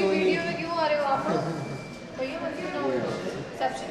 Video में क्यों आ रहे हो आप? भैया मत क्यों ना हो रिसेप्शन।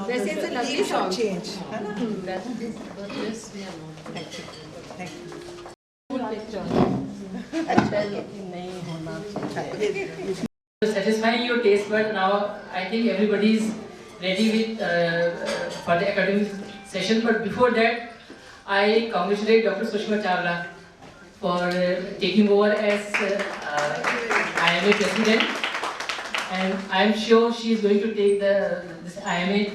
वैसे it's a lovely song change. Satisfying your taste, but now I think everybody is ready with for the academic session. But before that, I congratulate Dr. Sushma Chawla for taking over as IMA president, and I am sure she is going to take this IMA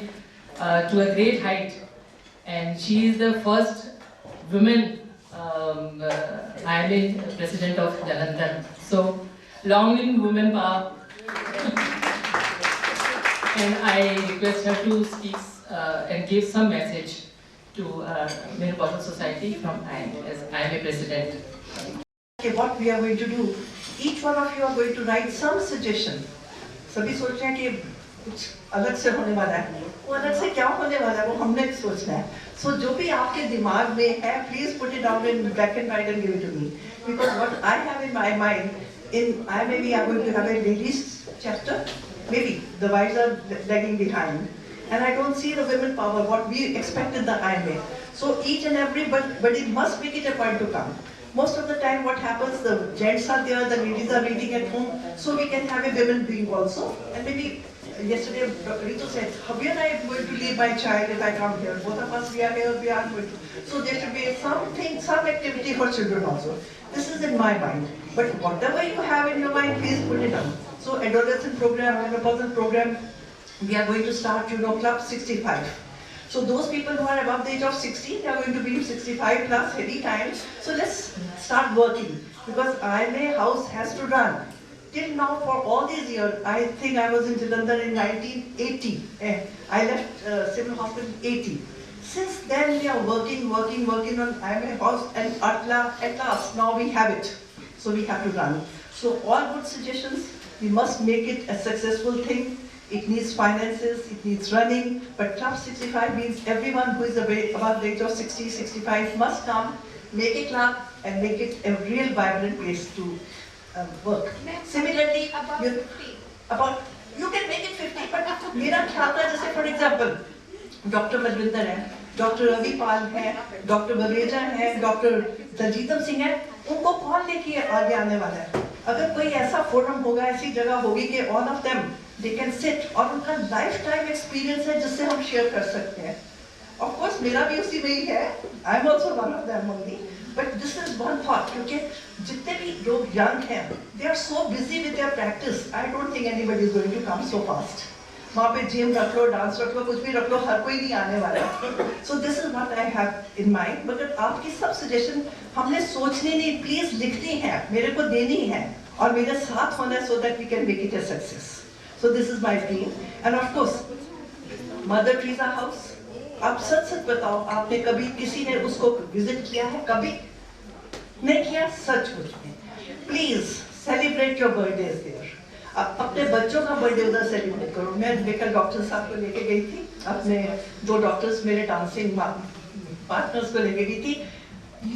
to a great height. And she is the first woman IMA president of Jalandhar. So, long live women power. And I request her to speak and give some message to Meher Bottle Society from IMA as IMA president. Okay, what we are going to do, each one of you are going to write some suggestion. सभी सोच रहे हैं कि कुछ अलग से होने वाला है, वो अलग से क्या होने वाला है वो हमने सोचना है. So जो भी आपके दिमाग में है, please put it down in black and white and give it to me. Because what I have in my mind, I maybe are going to have a ladies chapter, maybe the wives are lagging behind, and I don't see the women power what we expect in the IMA. So each and every, but it must make it a point to come. Most of the time what happens, the gents are there, the ladies are reading at home, so we can have a women being also. And maybe yesterday Ritu said, Habbi and I am going to leave my child if I come here. Both of us, we are here, we are going to. So there should be something, some activity for children also. This is in my mind. But whatever you have in your mind, please put it down. So adolescent program, menopausal program, we are going to start, Club 65. So those people who are above the age of 60, they are going to be 65 plus any time. So let's start working, because IMA house has to run. Till now, for all these years, I think I was in Jalandhar in 1980. I left civil hospital in 80. Since then, we are working on IMA house, and at last, now we have it. So we have to run. So all good suggestions, we must make it a successful thing. It needs finances, it needs running, but Club 65 means everyone who is above the age of 60, 65 must come, make a club, and make it a real vibrant place to work. Similarly, you can make it 50, but मेरा ख्याल था, जैसे for example, Dr. Malvinder है, doctor Ravi पाल हैं, doctor Baweja हैं, doctor दलजीतम Singh हैं, उनको कौन लेके आगे आने वाला है? अगर कोई ऐसा फोरम होगा, ऐसी जगह होगी कि all of them they can sit, और उनका लाइफ टाइम एक्सपीरियंस है जिससे हम शेयर कर सकते हैं। ऑफ कोर्स मेरा भी उसी में ही है, I am also one of them only, but this is one thought, क्योंकि जितने भी लोग यंग हैं, they are so busy with their practice, I don't think anybody is going to come so fast. वहाँ पे जिम रख लो, dance रख लो, कुछ भी रख लो, हर कोई नहीं आने वाला। सो this is what I have in mind. मगर आपकी सब सजेशन हमने सोचनी नहीं, प्लीज लिखनी है, मेरे को देनी है, और मेरे साथ होना है, so that we can make it a success. So this is my dream. And of course mother Teresa house, आप सच सच बताओ, आपने कभी किसी ने उसको विजिट किया है? कभी नहीं किया? सचमुच में please celebrate your birthdays there. अपने बच्चों का बर्थडे उधर सेलिब्रेट करो। मैं लेकर डॉक्टर साहब को लेके गई थी, अपने 2 डॉक्टर्स मेरे डांसिंग पार्टनर्स को लेके गई थी।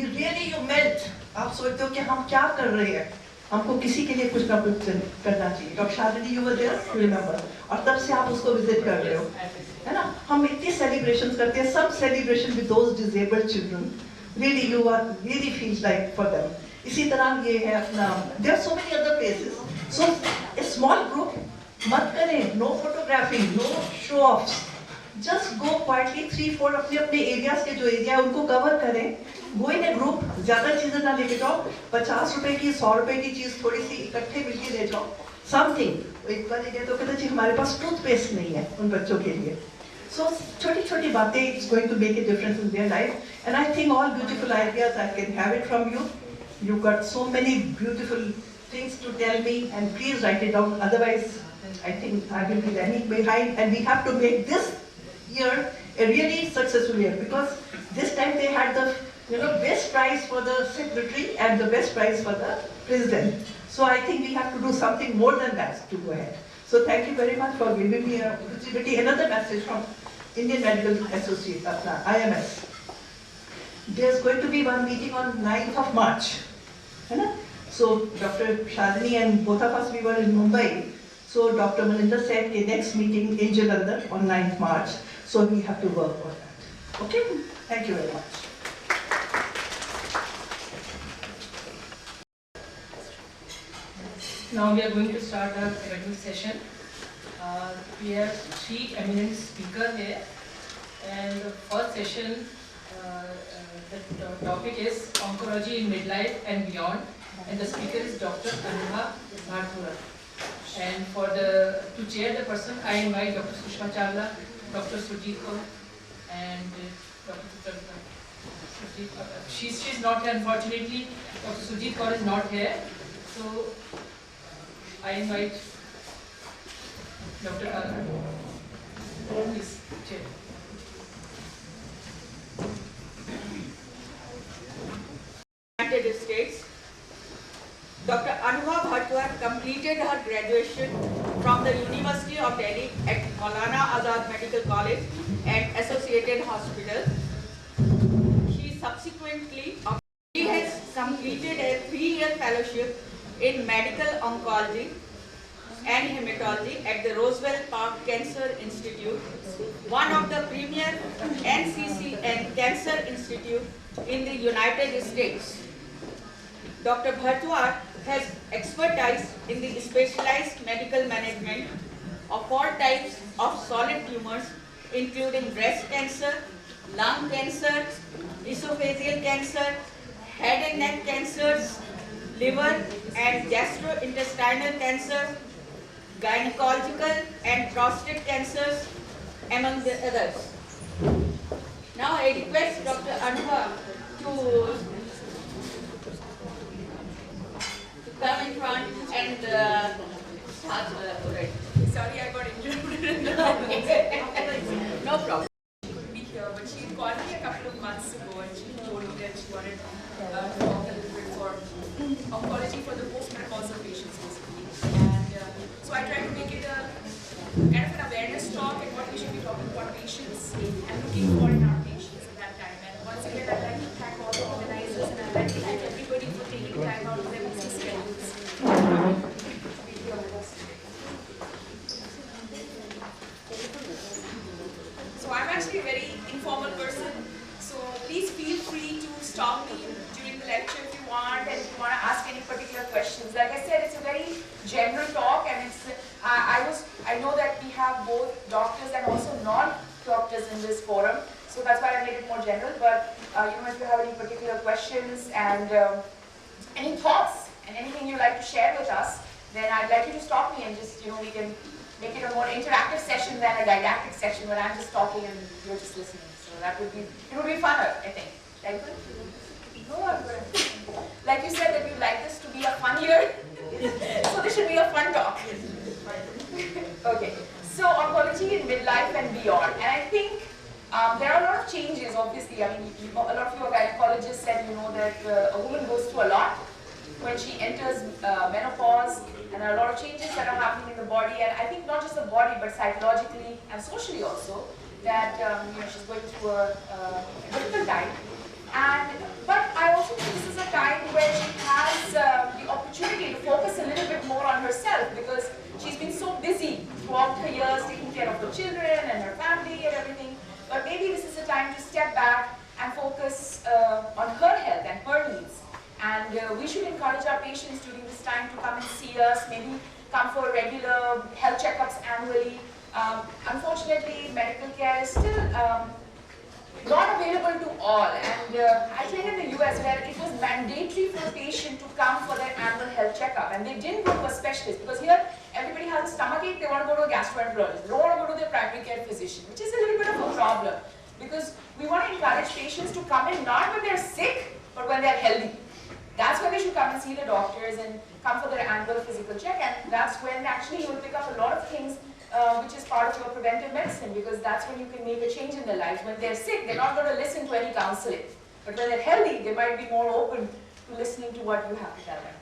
You really you melt. आप सोचते हो कि हम क्या कर रहे हैं, हमको किसी के लिए कुछ ना कुछ करना चाहिए। Doctor Shalini you were there, you remember, और तब से आप उसको विजिट कर रहे हो, है ना? हम इतनी सेलिब्रेशन करते हैं, सब celebration with those disabled children, really you are really feels like for them. इसी तरह ये है अपना, there are so many other places. So a small group मत करें, no photography, no show offs, just go quietly 3-4 अपने अपने areas के जो एरिया है उनको कवर करें। गो इन ए ग्रुप, ज्यादा चीजें ना लेके जाओ, 50 रुपए की 100 रुपए की चीज थोड़ी सी इकट्ठे मिलके ले जाओ, समथिंग। एक बार ये तो कहते जी हमारे पास टूथपेस्ट नहीं है उन बच्चों के लिए। सो छोटी छोटी बातें, it's going to make a difference in their life, and I think all beautiful ideas I can have it from you. You got so many beautiful things to tell me, and please write it down, otherwise I think I will be lagging behind, and we have to make this year a really successful year, because this time they had the best prize for the secretary and the best prize for the president. So I think we have to do something more than that to go ahead. So thank you very much for giving me an opportunity. Another message from Indian Medical Association, IMS. There's going to be one meeting on 9th of March, है ना? So Dr. Shalini and both of us, we were in Mumbai. So Dr. Maninder said the next meeting in Jalandhar on 9th March. So we have to work on that. Okay? Thank you very much. Now we are going to start our academic session. We have 3 eminent speakers here, and the first session, the topic is oncology in midlife and beyond. And the speaker is Dr. Anubha Bhartura. And to chair the person, I invite Dr. Sushma Chawla, Dr. Sujit Kaur, and Dr. Sujit. She's not here, unfortunately. Dr. Sujit Kaur is not here, so I invite Dr. Anubha. Please chair. United States. Dr. Anubha Bhartua completed her graduation from the University of Delhi at Maulana Azad Medical College and Associated Hospital. She subsequently has completed a 3-year fellowship in medical oncology and hematology at the Roosevelt Park Cancer Institute, one of the premier NCCN Cancer Institute in the United States. Dr. Bhartua has expertise in the specialized medical management of 4 types of solid tumors, including breast cancer, lung cancer, esophageal cancer, head and neck cancers, liver and gastrointestinal cancer, gynecological and prostate cancers, among the others. Now I request Dr. Anubha to come in front and start already. Sorry, I got interrupted. No problem. She couldn't be here, but she called me a couple of months ago and she told me that she wanted to talk a little bit for oncology for the postmenopausal patients, basically. And so I tried to make it a kind of an awareness talk and what we should be talking about patients and looking for in our patients at that time. And once again, I'd like to thank all the organizers and I'd like to thank everybody for taking time out of their busy schedules. So I'm actually a very informal person. stop me during the lecture if you want, and if you want to ask any particular questions. Like I said, it's a very general talk, and it's I know that we have both doctors and also non-doctors in this forum, so that's why I made it more general. But if you have any particular questions and any thoughts and anything you'd like to share with us, then I'd like you to stop me and just we can make it a more interactive session than a didactic session where I'm just talking and you're just listening. So it would be funner, I think. Like, no, like you said that you'd like this to be a fun year, so this should be a fun talk. Okay, so oncology in midlife and beyond, and I think there are a lot of changes. Obviously, I mean, a lot of you are gynecologists said that a woman goes through a lot when she enters menopause, and there are a lot of changes that are happening in the body, and I think not just the body but psychologically and socially also, that she's going through a difficult time. But I also think this is a time where she has the opportunity to focus a little bit more on herself, because she's been so busy throughout her years taking care of her children and her family and everything. But maybe this is a time to step back and focus on her health and her needs. And we should encourage our patients during this time to come and see us, maybe come for regular health checkups annually. Unfortunately, medical care is still not available to all. And I trained in the US where it was mandatory for a patient to come for their annual health checkup. And they didn't go to a specialist, because here everybody has a stomachache, they want to go to a gastroenterologist. They don't want to go to their primary care physician, which is a little bit of a problem. Because we want to encourage patients to come in not when they're sick, but when they're healthy. That's when they should come and see the doctors and come for their annual physical check, and that's when actually you will pick up a lot of things which is part of your preventive medicine, because that's when you can make a change in their lives. When they're sick, they're not going to listen to any counseling. But when they're healthy, they might be more open to listening to what you have to tell them.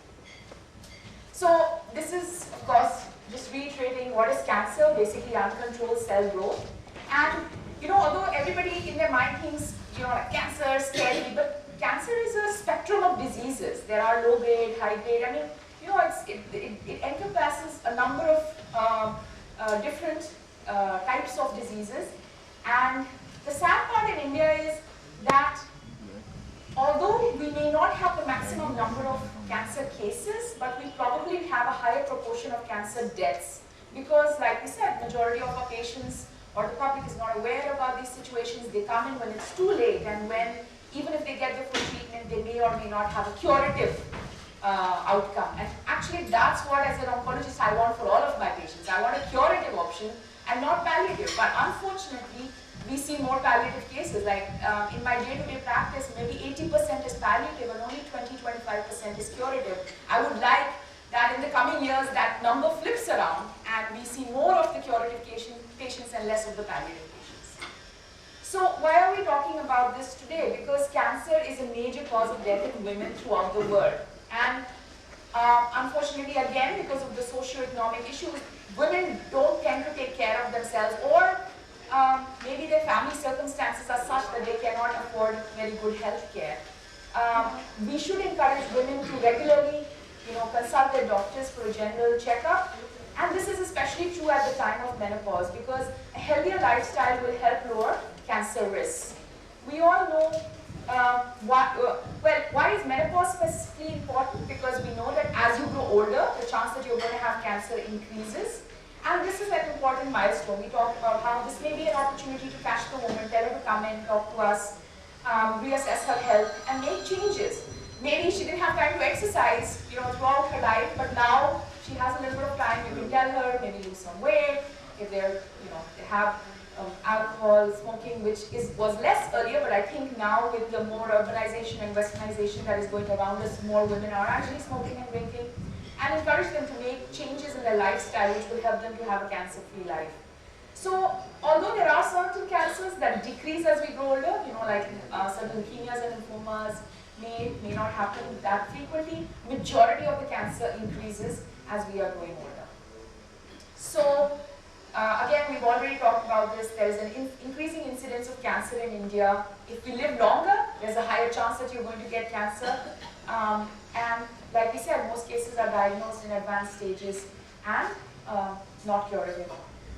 So this is, of course, just reiterating what is cancer, basically uncontrolled cell growth. And although everybody in their mind thinks, like cancer, scary, but cancer is a spectrum of diseases. There are low grade, high grade. I mean, it encompasses a number of different types of diseases. And the sad part in India is that although we may not have the maximum number of cancer cases, but we probably have a higher proportion of cancer deaths. Because like we said, majority of our patients or the public is not aware about these situations. They come in when it's too late, and when even if they get the full treatment, they may or may not have a curative outcome. And actually that's what, as an oncologist, I want for all of my patients. I want a curative option and not palliative. But unfortunately, we see more palliative cases. Like in my day-to-day practice, maybe 80% is palliative and only 20-25% is curative. I would like that in the coming years that number flips around and we see more of the curative patients and less of the palliative patients. So why are we talking about this today? Because cancer is a major cause of death in women throughout the world. And unfortunately, again, because of the socio-economic issues, women don't tend to take care of themselves, or maybe their family circumstances are such that they cannot afford very good health care. We should encourage women to regularly consult their doctors for a general checkup. And this is especially true at the time of menopause, because a healthier lifestyle will help lower cancer risks. We all know why is menopause specifically important? Because we know that as you grow older, the chance that you're going to have cancer increases. And this is an important milestone. We talked about how this may be an opportunity to catch the woman, tell her to come in, talk to us, reassess her health, and make changes. Maybe she didn't have time to exercise, throughout her life, but now she has a little bit of time. You can tell her, maybe lose some weight. If they're, they have alcohol, smoking, which was less earlier, but I think now with the more urbanization and westernization that is going around us, more women are actually smoking and drinking, and encourage them to make changes in their lifestyle which will help them to have a cancer-free life. So, although there are certain cancers that decrease as we grow older, like certain leukemias and lymphomas may not happen that frequently, majority of the cancer increases as we are growing older. So, again, we've already talked about this. There is an increasing incidence of cancer in India. If we live longer, there's a higher chance that you're going to get cancer. And like we said, most cases are diagnosed in advanced stages and not curative.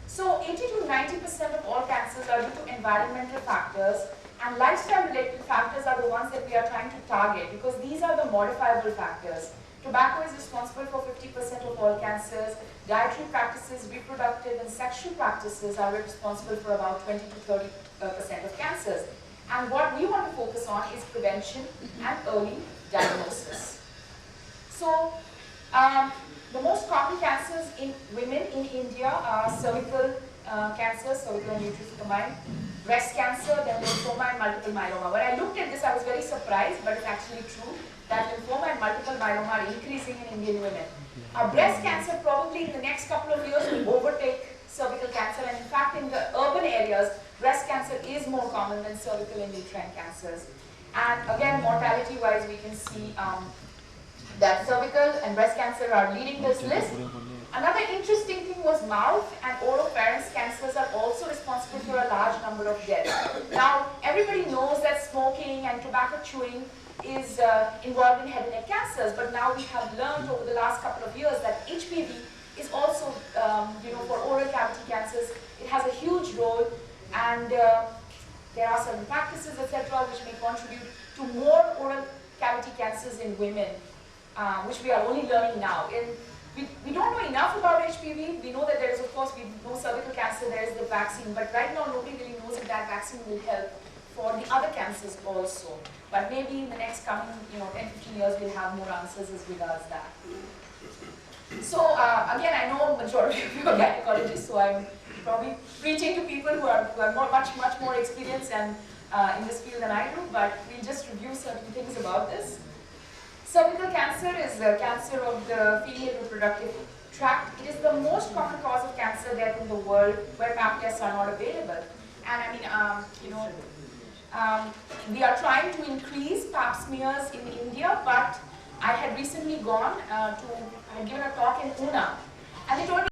So 80 to 90% of all cancers are due to environmental factors. And lifestyle-related factors are the ones that we are trying to target because these are the modifiable factors. Tobacco is responsible for 50% of all cancers. Dietary practices, reproductive and sexual practices are responsible for about 20 to 30% of cancers. And what we want to focus on is prevention and early diagnosis. So, the most common cancers in women in India are cervical cancer, cervical and uterus combined, breast cancer, then lymphoma and multiple myeloma. When I looked at this, I was very surprised, but it's actually true that lymphoma and multiple myeloma are increasing in Indian women. Breast cancer probably in the next couple of years will overtake cervical cancer, and in fact in the urban areas, breast cancer is more common than cervical and uterine cancers. And again, mortality-wise, we can see that cervical and breast cancer are leading this list. Another interesting thing was mouth and oropharynx cancers are also responsible for a large number of deaths. Now, everybody knows that smoking and tobacco chewing is involved in head and neck cancers, but now we have learned over the last couple of years that HPV is also, for oral cavity cancers, it has a huge role, and there are certain practices, etc., which may contribute to more oral cavity cancers in women, which we are only learning now. We don't know enough about HPV. We know that there is, of course, we know cervical cancer, there is the vaccine, but right now nobody really knows if that vaccine will help for the other cancers also. But maybe in the next coming 10-15 years we'll have more answers as regards that. So again, I know majority of you are gynecologists, so I'm probably preaching to people who are much more experienced and in this field than I do, but we'll just review certain things about this. Cervical cancer is a cancer of the female reproductive tract. It is the most common cause of cancer death in the world where pap tests are not available. And I mean, we are trying to increase pap smears in India, but I had recently gone I had given a talk in Pune, and they told me